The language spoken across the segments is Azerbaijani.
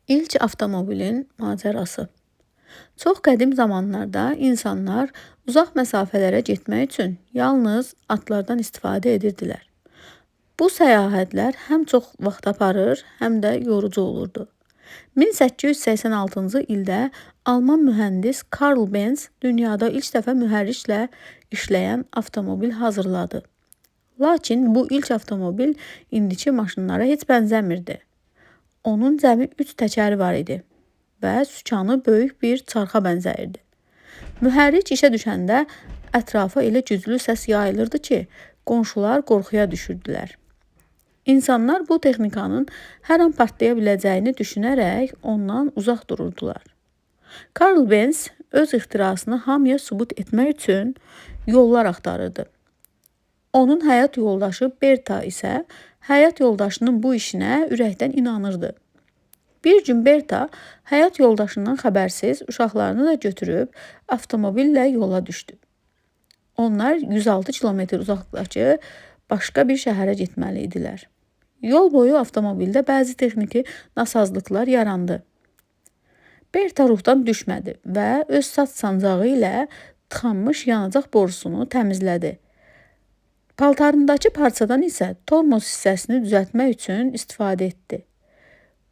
İlk avtomobilin macərası. Çox qədim zamanlarda insanlar uzaq məsafələrə getmək üçün yalnız atlardan istifadə edirdilər. Bu səyahətlər həm çox vaxt aparır, həm də yorucu olurdu. 1886-cı ildə Alman mühəndis Karl Benz dünyada ilk dəfə mühərriklə işləyən avtomobil hazırladı. Lakin bu ilk avtomobil indiki maşınlara heç bənzəmirdi. Onun cəmi 3 təkəri var idi və sükanı böyük bir çarxa bənzəyirdi. Mühərrik işə düşəndə ətrafa elə güclü səs yayılırdı ki, qonşular qorxuya düşürdülər. İnsanlar bu texnikanın hər an partlaya biləcəyini düşünərək ondan uzaq dururdular. Karl Benz öz ixtirasını hamıya sübut etmək üçün yollar axtarırdı. Onun həyat yoldaşı Berta isə həyat yoldaşının bu işinə ürəkdən inanırdı. Bir gün Berta həyat yoldaşından xəbərsiz uşaqlarını da götürüb avtomobillə yola düşdü. Onlar 106 kilometr uzaqdakı başqa bir şəhərə getməli idilər. Yol boyu avtomobildə bəzi texniki nasazlıqlar yarandı. Berta ruhdan düşmədi və öz saç sancağı ilə tıxanmış yanacaq borusunu təmizlədi. Paltarındakı parçadan isə tormoz hissəsini düzəltmək üçün istifadə etdi.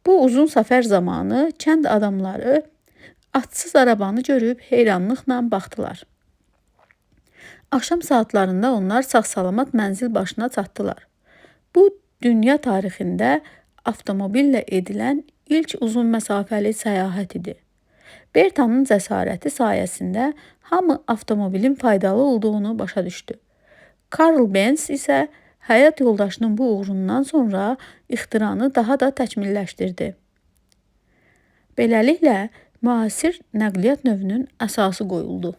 Bu uzun səfər zamanı kənd adamları atsız arabanı görüb heyranlıqla baxdılar. Axşam saatlarında onlar sağ-salamat mənzil başına çatdılar. Bu dünya tarixində avtomobillə edilən ilk uzun məsafəli səyahət idi. Bertanın cəsarəti sayəsində hamı avtomobilin faydalı olduğunu başa düşdü. Karl Benz isə həyat yoldaşının bu uğurundan sonra ixtiranı daha da təkmilləşdirdi. Beləliklə, müasir nəqliyyat növünün əsası qoyuldu.